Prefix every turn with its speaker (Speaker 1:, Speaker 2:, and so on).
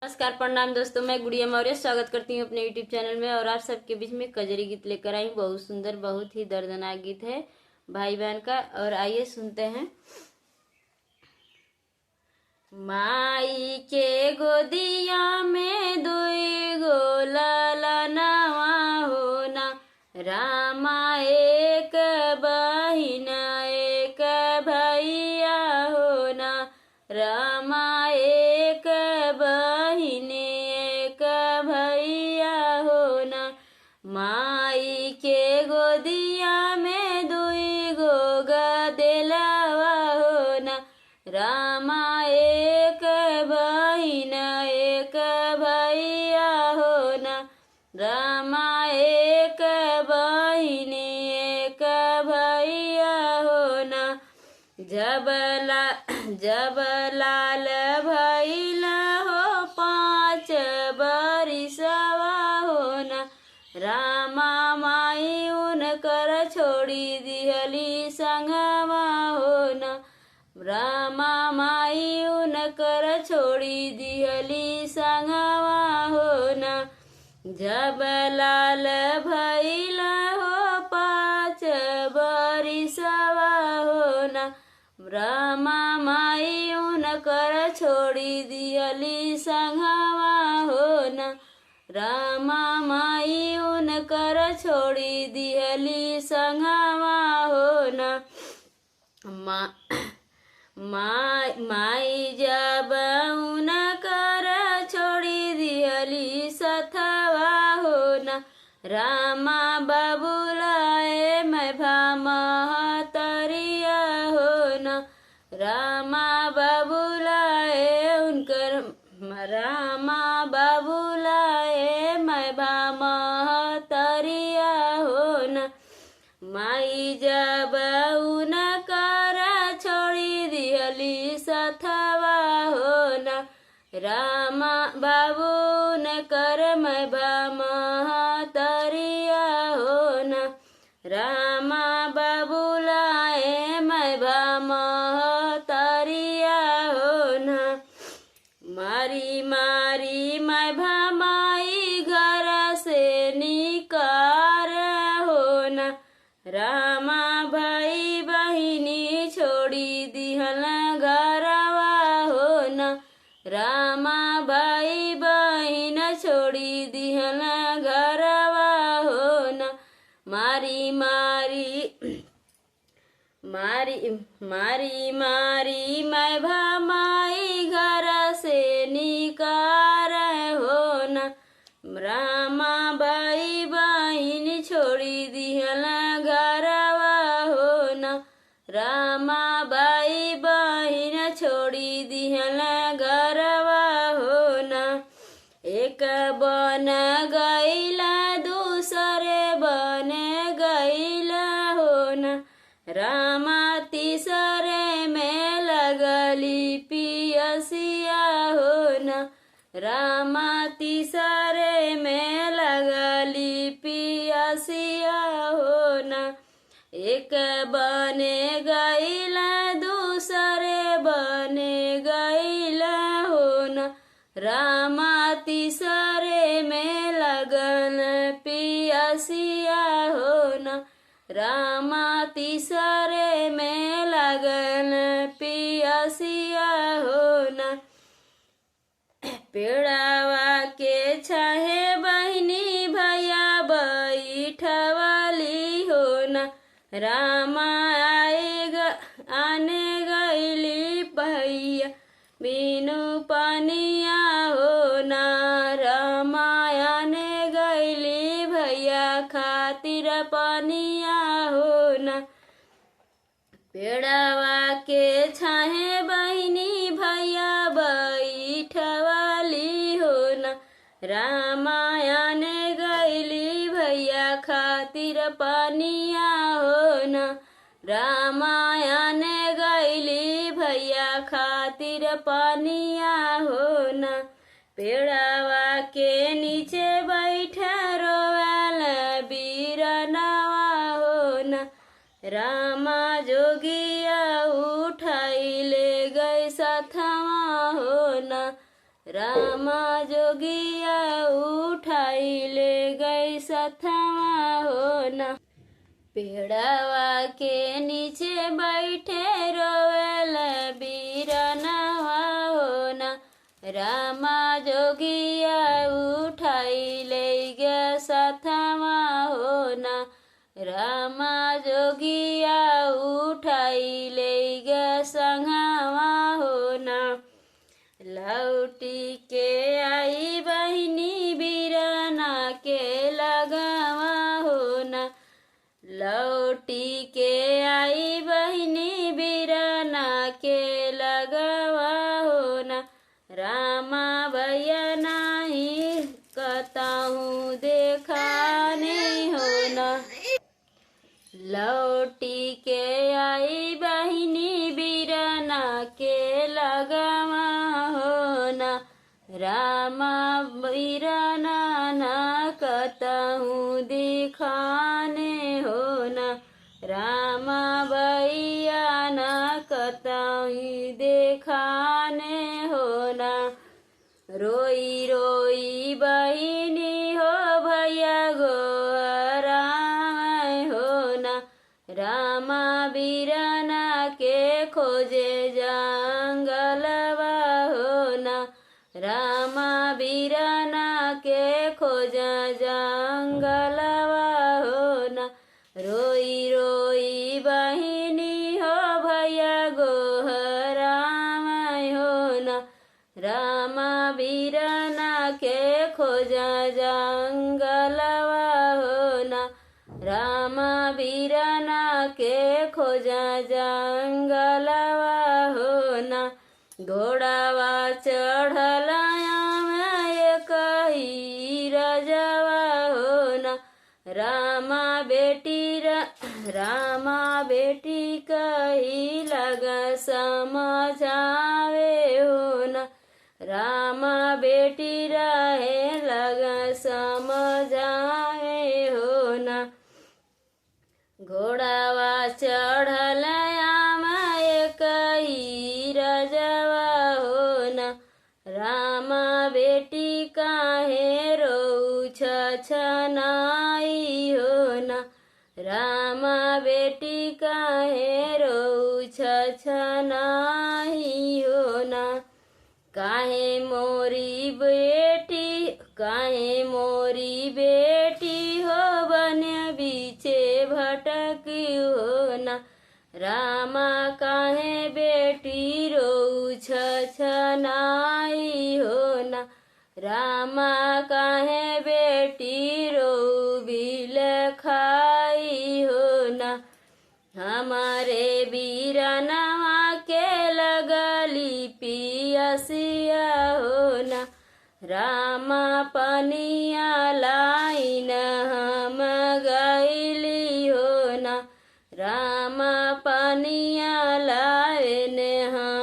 Speaker 1: नमस्कार, प्रणाम दोस्तों। मैं गुड़िया मौर्य स्वागत करती हूँ अपने यूट्यूब चैनल में। और आप सबके बीच में कजरी गीत लेकर आई। बहुत सुंदर, बहुत ही दर्दनाक गीत है भाई बहन का। और आइए सुनते हैं। माई के गोदिया में दुई गो ललनवा होना, रामा एक बहिन एक भैया होना, रामा एक बहिन एक भैया होना। माई के गोदिया में दुई गो गदेलवा होना, रामा एक बहिन एक भैया होना, रामा एक बहिन एक भैया होना। जब लाल भइल हो 5 बरिसवा होना, रामा माई उनकर छोड़ी दिहली संगवा होना, रामा माई उनकर छोड़ी दिहली संगवा होना। जब लाल भइल हो 5 बरिसवा होना, रामा माई उनकर छोड़ी दिहली संगवा होना, रामा माई उनकर छोड़ी दिहली संगवा होना। माई जब उनकर छोड़ी दिहली सथवा होना, रामा बबुलाए मैं भामहतरिया होना, रामा बबुलाए उनकर, रामा बबुलाए मैं भामहतरिया होना। माई जब उनकर छोड़ी दिहली सथवा होना, रामा बाबू उनकर मैं भामहतरिया होना, रामा बबुलाए मैं भामहतरिया होना। मारी मारी मैं भामाई घर से निकार होना, रामा भाई बहिनी छोड़ी दिहल घरवा होना, रामा भाई बहिन छोड़ी दिहल घरवा होना। मारी मारी मैं भामाई घर से निकार होना, रामा भाई बहिन छोड़ी दिहल घरवा होना, रामा भाई बहिन छोड़ी दिहल घरवा होना। एक बन गईला दूसरे बन गईला होना, रामा तीसरे में लगली पियसिया होना, रामा तीसरे में लगली पियसिया होना। एक बने गईला दूसरे बने गईला होना, रामा तीसरे में लगन पियसिया होना, रामा तीसरे में लगन पियसिया होना। पेड़ावा के छाहे बहिनी भैया बैठवली होना, रामा आने गईली भैया बिनु पानिया होना, रामा आने गईली भैया खातिर पानिया होना। पेड़ावा के छाहे बहिनी भैया बैठवली होना, रामा आने गईली भैया खातिर पानिया होना, रामा आने गईली भैया खातिर पानिया होना। पेड़ावा के नीचे बैठा रोवल बीरनवा होना, रामा जोगिया उठाई ले गई सथवा होना, राम रामा जोगिया उठाई ले गई सथवा हो ना। पेड़वा के नीचे बैठे रोवेल बीरनवा हो ना। रामा जोगिया उठाई ले गया सथवा हो ना। रामा जोगिया उठाई ले गया संगवा हो ना। लौटी के आई बहिनी बीरना के लगवा हो ना। लौटी के आई बहिनी बीरना के लगवा हो ना। रामा भैया नहीं कहताहूँ देखाने हो ना। लौटी के आई बहिनी बीरना के लगवा हो ना। रामा बीरना ना कहताहूँ दिखाने हो ना। रामा भैया ना कहताहूँ देखाने हो ना। रोई रोई बहिनी हो भैया गोहराए हो ना। रामा बीरना के खोजे जंगलवा हो ना। रामा बीरना के खोजा जंगलवा हो ना। रोई रोई बहिनी हो भैया गोहराए हो ना। रामा बीरना के खोजा जंगलवा हो ना। रामा बीरना के खोजा जंगलवा हो ना। घोड़ावा चढ़लाया में एक ही रजवा हो ना। रामा बेटी कही लग समझावे हो ना। रामा बेटी रहे लग समझावे हो ना। घोड़ावा चढ़लया में एक ही रजवा हो ना। रामा बेटी काहे रोऊ छछनाई हो ना। रामा बेटी काहे रोऊ छछनाई हो ना। काहे मोरी बेटी हो बन बीचे भटकी हो ना। रामा काहे बेटी रोऊ छछनाई हो ना। रामा काहे बेटी रोऊ बिल खाई हो ना। हमारे बीरनवा के लगली पियसिया हो ना। रामा पनिया लाइन हम गईली हो ना। रामा पनिया लाइन हम